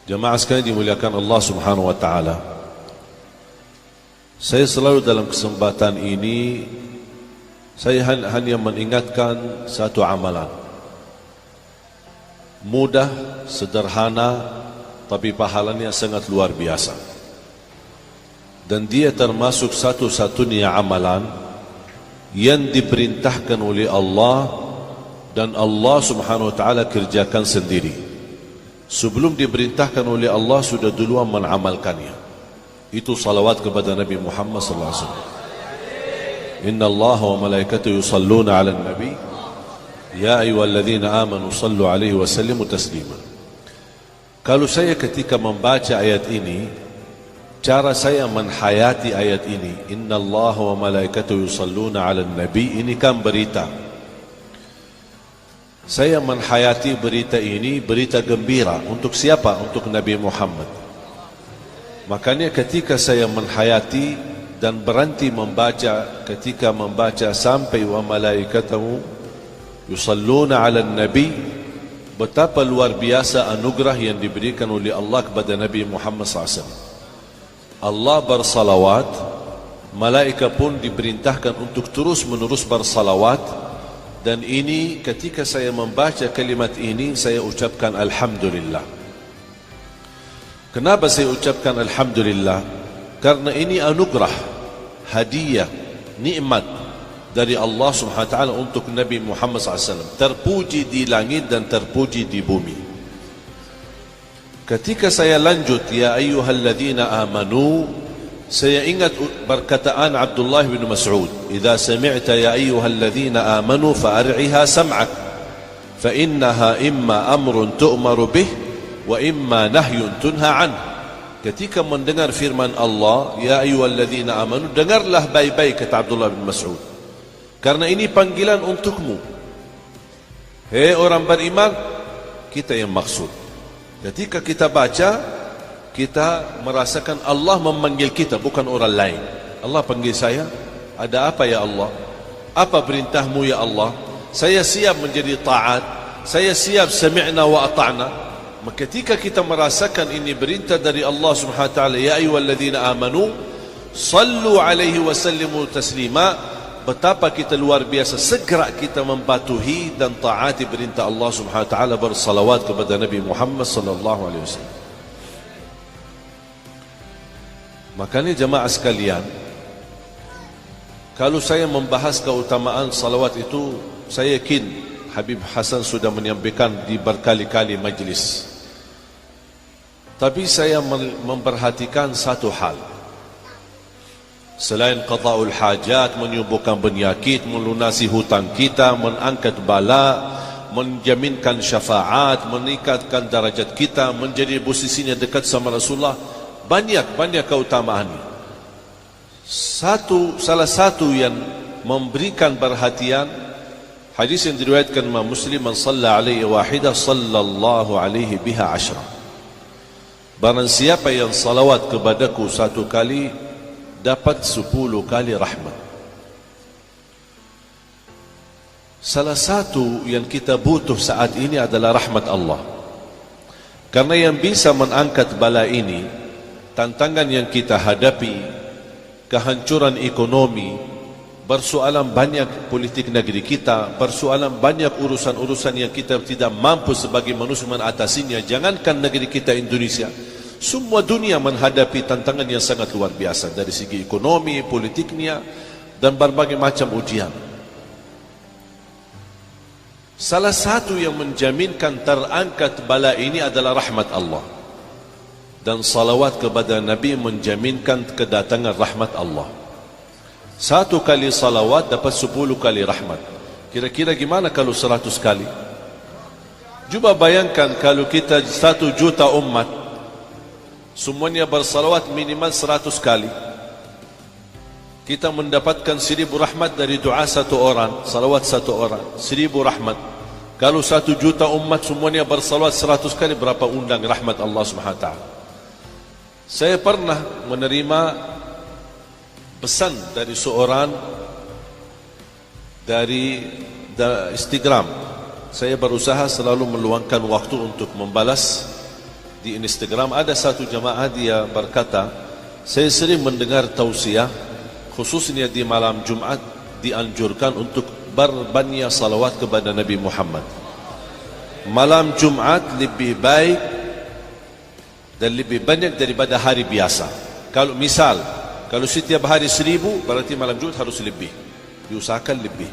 Jemaah sekalian dimuliakan Allah Subhanahu wa taala. Saya selalu dalam kesempatan ini saya hanya mengingatkan satu amalan. Mudah, sederhana, tapi pahalanya sangat luar biasa. Dan dia termasuk satu-satunya amalan yang diperintahkan oleh Allah dan Allah Subhanahu wa taala kerjakan sendiri. Sebelum diperintahkan oleh Allah sudah duluan mengamalkannya. Itu salawat kepada Nabi Muhammad sallallahu alaihi wasallam. Inna Allah wa malaikatahu yusalluna 'alan nabi ya ayyuhalladzina amanu sallu 'alaihi wa sallimu taslima. Kalau saya ketika membaca ayat ini, cara saya menhayati ayat ini, Inna Allah wa malaikatahu yusalluna 'alan nabi, ini kan berita. Saya menhayati berita ini berita gembira untuk siapa? Untuk Nabi Muhammad. Makanya ketika saya menhayati dan berhenti membaca, ketika membaca sampai wa malaikatahu yusalluna 'alan nabi, betapa luar biasa anugerah yang diberikan oleh Allah kepada Nabi Muhammad SAW. Allah bersalawat, malaikat pun diperintahkan untuk terus menerus bersalawat. Dan ini ketika saya membaca kalimat ini, saya ucapkan Alhamdulillah. Kenapa saya ucapkan Alhamdulillah? Karena ini anugerah, hadiah, nikmat dari Allah Subhanahu wa taala untuk Nabi Muhammad SAW. Terpuji di langit dan terpuji di bumi. Ketika saya lanjut, ya ayyuhalladzina amanu, saya ingat perkataan Abdullah bin Mas'ud, "Idza sami'ta ya ayyuhalladzina amanu fa'ar'iha sam'ak, fa innaha imma amrun tu'maru bih wa imma nahyun tunha an." Ketika mendengar firman Allah, ya ayyuhalladzina amanu, dengarlah baik-baik, kata Abdullah bin Mas'ud. Karena ini panggilan untukmu. Hei orang beriman, kita yang maksud. Ketika kita baca, kita merasakan Allah memanggil kita, bukan orang lain. Allah panggil saya, ada apa ya Allah? Apa perintahmu ya Allah? Saya siap menjadi taat, saya siap sami'na wa ata'na. Maka ketika kita merasakan ini perintah dari Allah Subhanahu wa taala, ya ayyuhalladzina amanu sallu alaihi wa sallimu taslima, betapa kita luar biasa segera kita mematuhi dan taati perintah Allah Subhanahu wa taala, bersalawat kepada Nabi Muhammad sallallahu alaihi wasallam. Makanya jemaah sekalian, kalau saya membahas keutamaan salawat itu, saya yakin Habib Hasan sudah menyampaikan di berkali-kali majlis. Tapi saya memperhatikan satu hal. Selain qada'ul hajat, menyembuhkan penyakit, melunasi hutang kita, mengangkat bala, menjaminkan syafaat, meningkatkan darajat kita, menjadi posisinya dekat sama Rasulullah, banyak keutamaan. Salah satu yang memberikan perhatian, hadis yang diriwayatkan Imam Muslim, man shalla alaihi wahidah sallallahu alaihi biha ashra. Barang siapa yang salawat kepadaku satu kali, dapat 10 kali rahmat. Salah satu yang kita butuh saat ini adalah rahmat Allah. Karena yang bisa mengangkat bala ini, tantangan yang kita hadapi, kehancuran ekonomi, persoalan banyak politik negeri kita, persoalan banyak urusan-urusan yang kita tidak mampu sebagai manusia mengatasinya. Jangankan negeri kita Indonesia, semua dunia menghadapi tantangan yang sangat luar biasa dari segi ekonomi, politiknya, dan berbagai macam ujian. Salah satu yang menjaminkan terangkat bala ini adalah rahmat Allah. Dan salawat kepada Nabi menjaminkan kedatangan rahmat Allah. Satu kali salawat dapat 10 kali rahmat. Kira-kira gimana kalau 100 kali? Cuba bayangkan kalau kita 1 juta umat, semuanya bersalawat minimal 100 kali. Kita mendapatkan 1000 rahmat dari doa satu orang, salawat satu orang, 1000 rahmat. Kalau 1 juta umat semuanya bersalawat 100 kali, berapa undang rahmat Allah Subhanahu wa taala? Saya pernah menerima pesan dari seorang dari Instagram. Saya berusaha selalu meluangkan waktu untuk membalas di Instagram ada satu jamaah dia berkata, saya sering mendengar tausiah khususnya di malam Jumat dianjurkan untuk berbanyak salawat kepada Nabi Muhammad. Malam Jumat lebih baik dan lebih banyak daripada hari biasa. Kalau misal, kalau setiap hari 1000, berarti malam Jumat harus lebih, diusahakan lebih.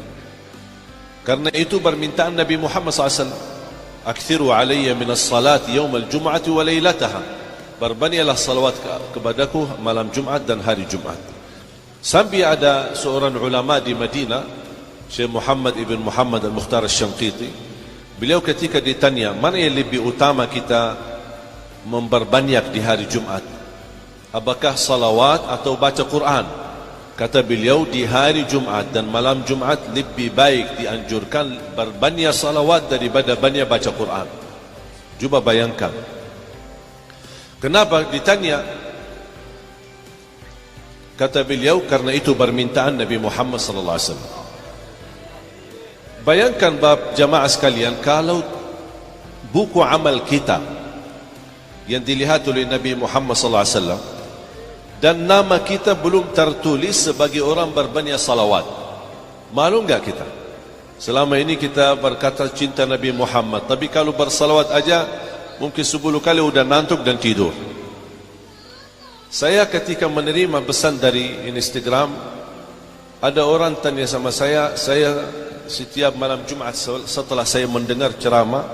Karena itu permintaan Nabi Muhammad SAW, akthiru alayya minas salati yawmal jum'ati wa laylataha, berbanyaklah salawat kepadaku malam Jumat dan hari Jumat. Sampai ada seorang ulama di Madinah, Syekh Muhammad ibn Muhammad al-Mukhtar al-Shanqiti, beliau ketika ditanya mana yang lebih utama kita memperbanyak di hari Jumat, apakah salawat atau baca Quran? Kata beliau, di hari Jumat dan malam Jumat lebih baik dianjurkan berbanyak salawat daripada banyak baca Quran. Cuba bayangkan. Kenapa ditanya? Kata beliau, karena itu permintaan Nabi Muhammad sallallahu alaihi wasallam. Bayangkan bab jamaah sekalian, kalau buku amal kita yang dilihat oleh Nabi Muhammad sallallahu alaihi wasallam dan nama kita belum tertulis sebagai orang berbanyak salawat, malu enggak kita? Selama ini kita berkata cinta Nabi Muhammad, tapi kalau bersalawat aja mungkin 10 kali udah ngantuk dan tidur. Saya ketika menerima pesan dari Instagram, ada orang tanya sama saya setiap malam Jumat setelah saya mendengar ceramah,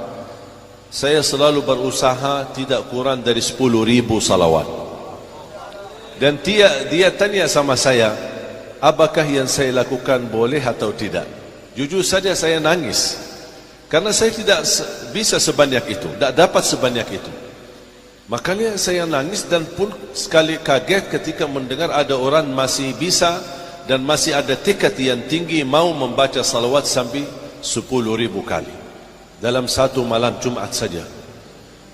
saya selalu berusaha tidak kurang dari 10.000 salawat. Dan dia tanya sama saya, apakah yang saya lakukan boleh atau tidak? Jujur saja saya nangis, karena saya tidak bisa sebanyak itu, tidak dapat sebanyak itu. Makanya saya nangis dan pun sekali kaget ketika mendengar ada orang masih bisa dan masih ada tekad yang tinggi mau membaca salawat sampai 10.000 kali dalam satu malam Jumat saja.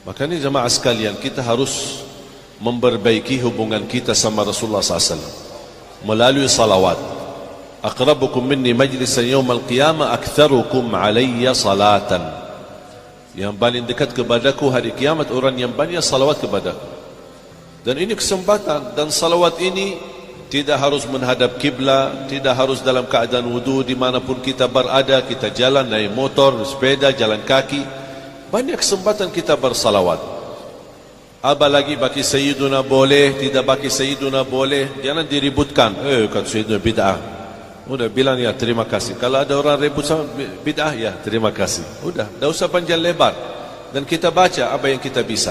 Makanya jemaah sekalian, kita harus memperbaiki hubungan kita sama Rasulullah SAW melalui salawat. Aqrabukum minni majlisan yawmal qiyamah aktharukum alayya salatan. Yang paling dekat kepadaku hari kiamat orang yang banyak salawat kepadaku. Dan ini kesempatan, dan salawat ini tidak harus menghadap kiblat, tidak harus dalam keadaan wudu, dimanapun kita berada, kita jalan, naik motor, sepeda, jalan kaki, banyak kesempatan kita bersalawat. Apa lagi bagi Sayyiduna boleh, tidak bagi Sayyiduna boleh, jangan diributkan. Kata Sayyiduna bid'ah. Udah bilang ya terima kasih. Kalau ada orang ribut sama bid'ah, ya terima kasih. Udah, tidak usah panjang lebar. Dan kita baca apa yang kita bisa.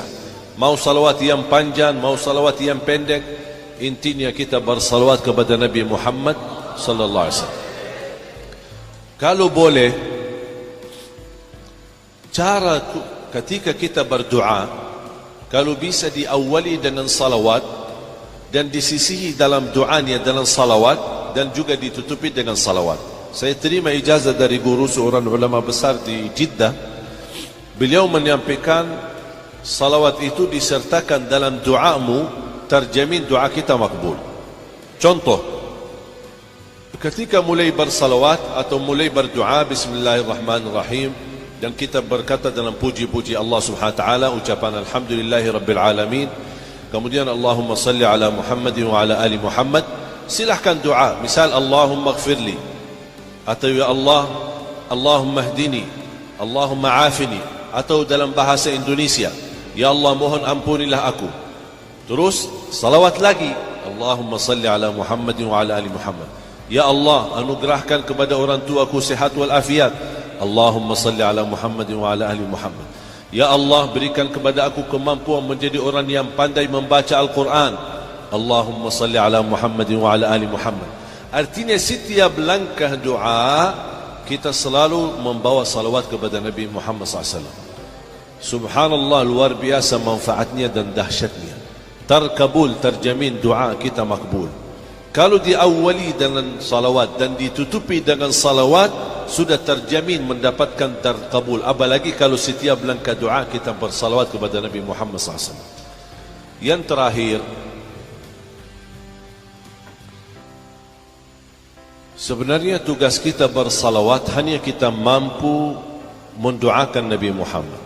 Mau salawat yang panjang, mau salawat yang pendek, intinya kita bersalawat kepada Nabi Muhammad sallallahu alaihi wasallam. Kalau boleh, cara ketika kita berdoa, kalau bisa diawali dengan salawat dan disisihi dalam doanya dengan salawat dan juga ditutupi dengan salawat. Saya terima ijazah dari guru seorang ulama besar di Jeddah. Beliau menyampaikan salawat itu disertakan dalam doamu, terjamin doa kita makbul. Contoh, ketika mulai bersalawat atau mulai berdoa bismillahirrahmanirrahim, dan kita berkata dalam puji-puji Allah Subhanahu wa taala ucapan alhamdulillahi rabbil alamin, kemudian Allahumma salli ala Muhammadin wa ala ali Muhammad, silahkan doa. Misal Allahumma ighfirli, atau ya Allah Allahumma hdini, Allahumma afini, atau dalam bahasa Indonesia, ya Allah mohon ampunilah aku. Terus salawat lagi, Allahumma salli ala Muhammadin wa ala ali Muhammad, ya Allah anugerahkan kepada orang tuaku sehat wal afiat, Allahumma salli ala Muhammadin wa ala ahli Muhammad. Ya Allah berikan kepada aku kemampuan menjadi orang yang pandai membaca Al-Quran. Allahumma salli ala Muhammadin wa ala ahli Muhammad. Artinya setiap langkah doa kita selalu membawa salawat kepada Nabi Muhammad SAW. Subhanallah, luar biasa manfaatnya dan dahsyatnya. Terkabul, terjamin doa kita makbul. Kalau diawali dengan salawat dan ditutupi dengan salawat, sudah terjamin mendapatkan terkabul. Apalagi kalau setiap langkah doa kita bersalawat kepada Nabi Muhammad SAW. Yang terakhir, sebenarnya tugas kita bersalawat hanya kita mampu mendoakan Nabi Muhammad.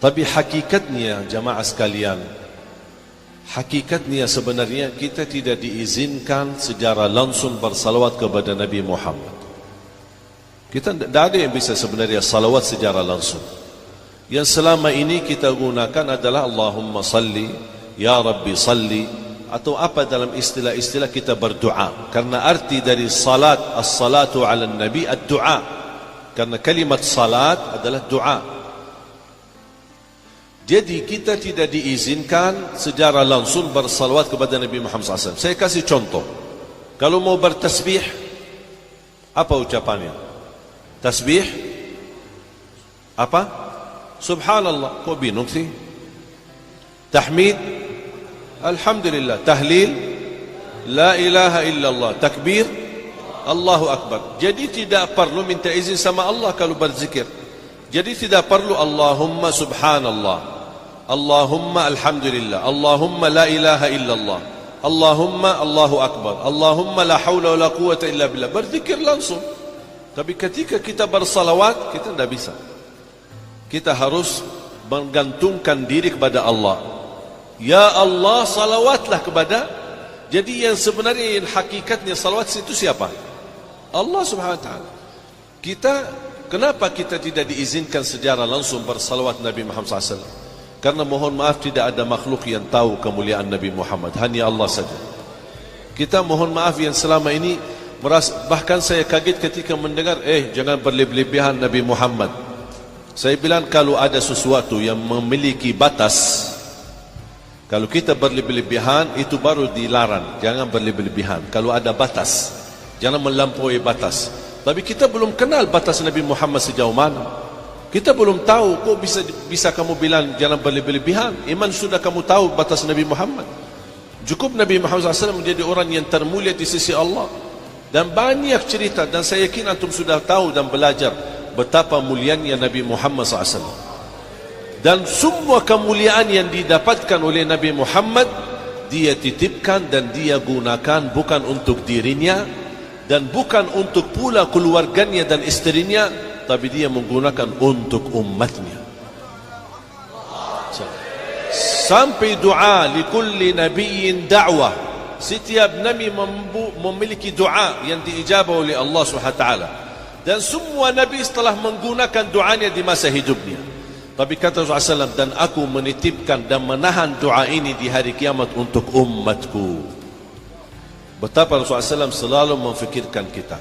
Tapi hakikatnya jamaah sekalian, hakikatnya sebenarnya kita tidak diizinkan secara langsung bersalawat kepada Nabi Muhammad. Kita tidak ada yang bisa sebenarnya salawat secara langsung. Yang selama ini kita gunakan adalah Allahumma salli, Ya Rabbi salli, atau apa dalam istilah-istilah kita berdoa. Karena arti dari salat, as-salatu ala nabi, ad-doa. Karena kalimat salat adalah doa. Jadi kita tidak diizinkan secara langsung bersalawat kepada Nabi Muhammad SAW. Saya kasih contoh. Kalau mau bertasbih, apa ucapannya? Tasbih apa? Subhanallah. Kok bingung sih? Tahmid, Alhamdulillah. Tahlil, La ilaha illallah. Takbir, Allahu Akbar. Jadi tidak perlu minta izin sama Allah kalau berzikir. Jadi tidak perlu Allahumma subhanallah, Allahumma alhamdulillah, Allahumma la ilaha illallah, Allahumma Allahu Akbar, Allahumma la hawla wa la quwata illa billah. Berzikir langsung. Tapi ketika kita bersalawat, kita tidak bisa. Kita harus menggantungkan diri kepada Allah. Ya Allah, salawatlah kepada. Jadi yang sebenarnya, yang hakikatnya salawat itu siapa? Allah subhanahu wa ta'ala. Kenapa kita tidak diizinkan secara langsung bersalawat Nabi Muhammad SAW? Karena mohon maaf tidak ada makhluk yang tahu kemuliaan Nabi Muhammad, hanya Allah saja. Kita mohon maaf yang selama ini bahkan saya kaget ketika mendengar jangan berlebih-lebihan Nabi Muhammad. Saya bilang kalau ada sesuatu yang memiliki batas, kalau kita berlebih-lebihan itu baru dilarang. Jangan berlebih-lebihan. Kalau ada batas, jangan melampaui batas. Tapi kita belum kenal batas Nabi Muhammad sejauh mana. Kita belum tahu. Kok bisa kamu bilang jangan berlebih-lebihan? Iman sudah kamu tahu batas Nabi Muhammad. Cukup Nabi Muhammad SAW menjadi orang yang termulia di sisi Allah. Dan banyak cerita. Dan saya yakin antum sudah tahu dan belajar betapa mulianya Nabi Muhammad SAW. Dan semua kemuliaan yang didapatkan oleh Nabi Muhammad, dia titipkan dan dia gunakan bukan untuk dirinya, dan bukan untuk pula keluarganya dan istrinya, tapi dia menggunakan untuk umatnya. Sampai doa likulli nabiyyin da'wah. Setiap nabi memiliki doa yang diijabah oleh Allah SWT. Dan semua nabi setelah menggunakan doanya di masa hidupnya. Tapi kata Rasulullah SAW, dan aku menitipkan dan menahan doa ini di hari kiamat untuk umatku. Betapa Rasulullah SAW selalu memfikirkan kita.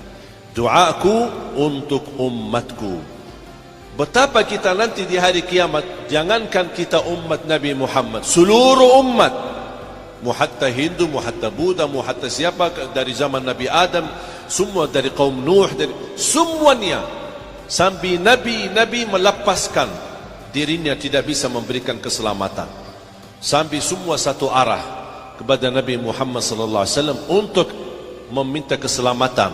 Doaku untuk umatku. Betapa kita nanti di hari kiamat, jangankan kita umat Nabi Muhammad, seluruh umat, muhatta Hindu, muhatta Buddha, muhatta siapa, dari zaman Nabi Adam, semua dari kaum Nuh, dari semuanya, sampai Nabi melepaskan dirinya tidak bisa memberikan keselamatan, sampai semua satu arah kepada Nabi Muhammad sallallahu alaihi wasallam untuk meminta keselamatan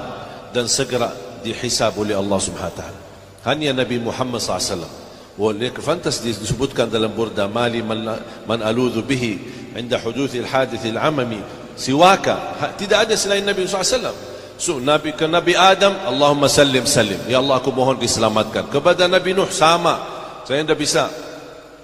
dan segera dihisab oleh Allah Subhanahu wa taala. Hanya Nabi Muhammad sallallahu alaihi wasallam. Oleh fantas disebutkan dalam burda, mali man aludhu bihi inda huduthi al-hadith al-amami siwaka. Tidak ada selain Nabi sallallahu alaihi wasallam. So Nabi ke Nabi Adam, Allahumma sallim sallim, ya Allah aku mohon diselamatkan. Kepada Nabi Nuh sama, saya tidak bisa.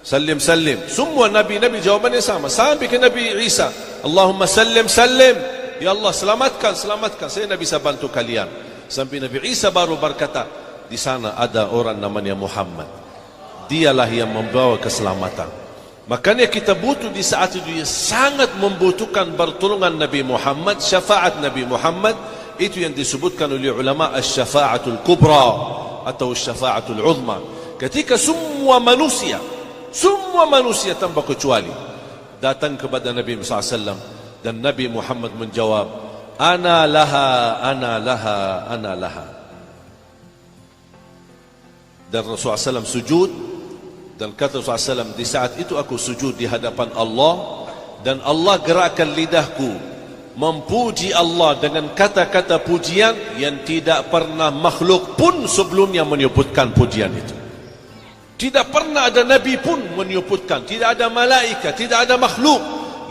Salim salim. Semua nabi-nabi jawabannya sama. Sampai ke Nabi Isa, Allahumma sallim sallim, ya Allah selamatkan, selamatkan, saya tidak bisa bantu kalian. Sampai Nabi Isa baru berkata, di sana ada orang namanya Muhammad, dialah yang membawa keselamatan. Makanya kita butuh di saat itu, sangat membutuhkan pertolongan Nabi Muhammad, syafaat Nabi Muhammad. Itu yang disebutkan oleh ulama as-syafa'atul kubra atau syafa'atul uzma. Ketika semua manusia tanpa kecuali datang kepada Nabi SAW, dan Nabi Muhammad menjawab, ana laha, ana laha, ana laha. Dan Rasulullah SAW sujud, dan kata Rasulullah SAW, di saat itu aku sujud di hadapan Allah, dan Allah gerakkan lidahku memuji Allah dengan kata-kata pujian yang tidak pernah makhluk pun sebelumnya menyebutkan pujian itu. Tidak pernah ada Nabi pun menyebutkan, tidak ada malaikat, tidak ada makhluk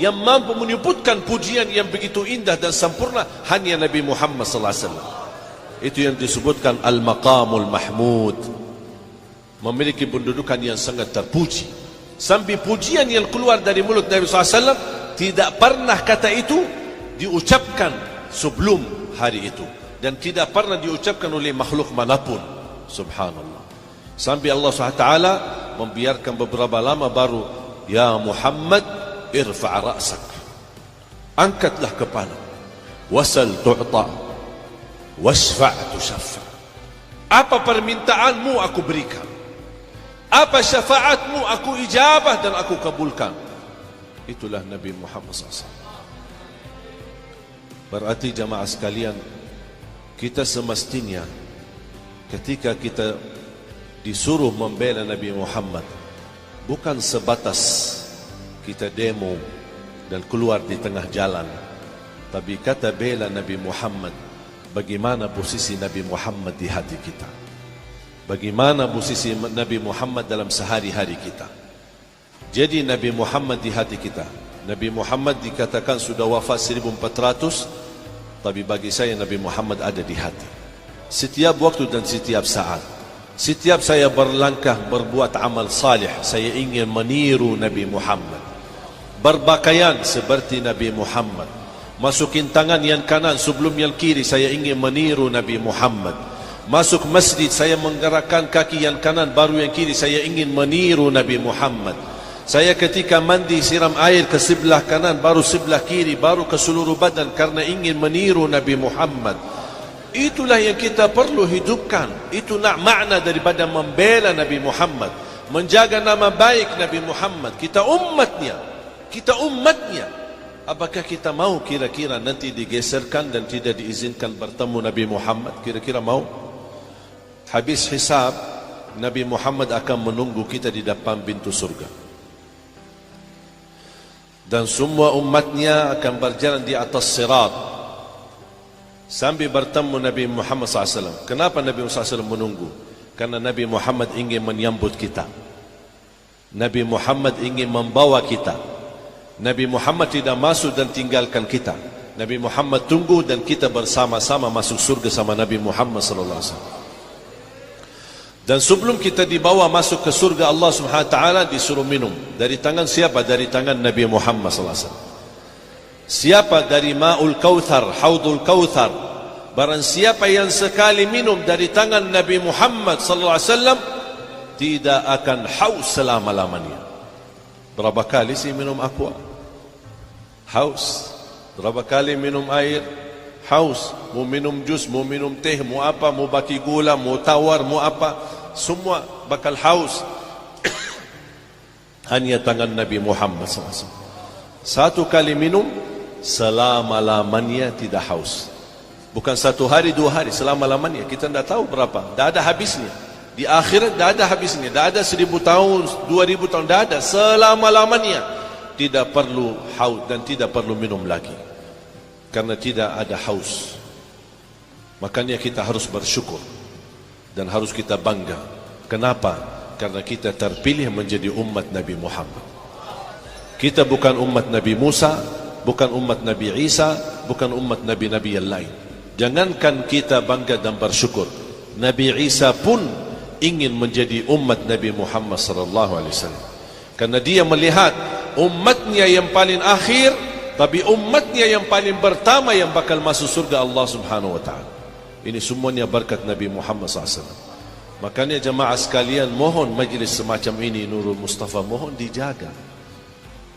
yang mampu menyebutkan pujian yang begitu indah dan sempurna, hanya Nabi Muhammad SAW. Itu yang disebutkan Al-Maqamul Mahmud, memiliki pendudukan yang sangat terpuji. Sampai pujian yang keluar dari mulut Nabi SAW tidak pernah kata itu diucapkan sebelum hari itu, dan tidak pernah diucapkan oleh makhluk manapun. Subhanallah. Sampai Allah SWT membiarkan beberapa lama baru, ya Muhammad irfa' ra'sak, angkatlah kepala, wasal tu'ta, wasfa' tushaffa. Apa permintaanmu aku berikan, apa syafaatmu aku ijabah dan aku kabulkan. Itulah Nabi Muhammad SAW. Berarti jamaah sekalian, kita semestinya ketika kita disuruh membela Nabi Muhammad, bukan sebatas kita demo dan keluar di tengah jalan, tapi kata bela Nabi Muhammad, bagaimana posisi Nabi Muhammad di hati kita, bagaimana posisi Nabi Muhammad dalam sehari-hari kita. Jadi Nabi Muhammad di hati kita. Nabi Muhammad dikatakan sudah wafat 1400, tapi bagi saya Nabi Muhammad ada di hati. Setiap waktu dan setiap saat, setiap saya berlangkah berbuat amal salih, saya ingin meniru Nabi Muhammad, berpakaian seperti Nabi Muhammad, masukin tangan yang kanan sebelum yang kiri, saya ingin meniru Nabi Muhammad. Masuk masjid, saya menggerakkan kaki yang kanan baru yang kiri, saya ingin meniru Nabi Muhammad. Saya ketika mandi siram air ke sebelah kanan baru sebelah kiri, baru ke seluruh badan, karena ingin meniru Nabi Muhammad. Itulah yang kita perlu hidupkan. Itu makna daripada membela Nabi Muhammad, menjaga nama baik Nabi Muhammad. Kita umatnya, kita umatnya. Apakah kita mau kira-kira nanti digeserkan dan tidak diizinkan bertemu Nabi Muhammad? Kira-kira mau? Habis hisab, Nabi Muhammad akan menunggu kita di depan pintu surga, dan semua umatnya akan berjalan di atas sirat sampai bertemu Nabi Muhammad SAW. Kenapa Nabi Muhammad SAW menunggu? Karena Nabi Muhammad ingin menyambut kita, Nabi Muhammad ingin membawa kita. Nabi Muhammad tidak masuk dan tinggalkan kita. Nabi Muhammad tunggu dan kita bersama-sama masuk surga sama Nabi Muhammad SAW. Dan sebelum kita dibawa masuk ke surga, Allah Subhanahu wa taala disuruh minum. Dari tangan siapa? Dari tangan Nabi Muhammad sallallahu alaihi wasallam. Siapa? Dari Ma'ul Kautsar, Haudul Kautsar. Barang siapa yang sekali minum dari tangan Nabi Muhammad sallallahu alaihi wasallam, tidak akan haus selama-lamanya. Berapa kali sih minum aqua? Haus. Berapa kali minum air? Haus. Mau minum jus, mau minum teh, mau apa, mau baki gula, mau tawar, mau apa, semua bakal haus. Hanya tangan Nabi Muhammad SAW. Satu kali minum, selama-lamanya tidak haus. Bukan satu hari, 2 hari, selama-lamanya. Kita tidak tahu berapa, tidak ada habisnya. Di akhirat tidak ada habisnya, tidak ada 1000 tahun, 2000 tahun, tidak ada. Selama-lamanya tidak perlu haus dan tidak perlu minum lagi, karena tidak ada haus. Makanya kita harus bersyukur dan harus kita bangga. Kenapa? Karena kita terpilih menjadi umat Nabi Muhammad. Kita bukan umat Nabi Musa, bukan umat Nabi Isa, bukan umat Nabi-Nabi yang lain. Jangankan kita bangga dan bersyukur, Nabi Isa pun ingin menjadi umat Nabi Muhammad sallallahu alaihi wasallam. Karena dia melihat umatnya yang paling akhir, tapi umatnya yang paling pertama yang bakal masuk surga Allah Subhanahu wa taala. Ini semuanya berkat Nabi Muhammad SAW. Makanya jemaah sekalian, mohon majlis semacam ini, Nurul Mustafa, mohon dijaga.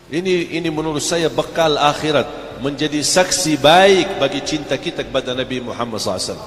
Ini menurut saya bekal akhirat, menjadi saksi baik bagi cinta kita kepada Nabi Muhammad SAW.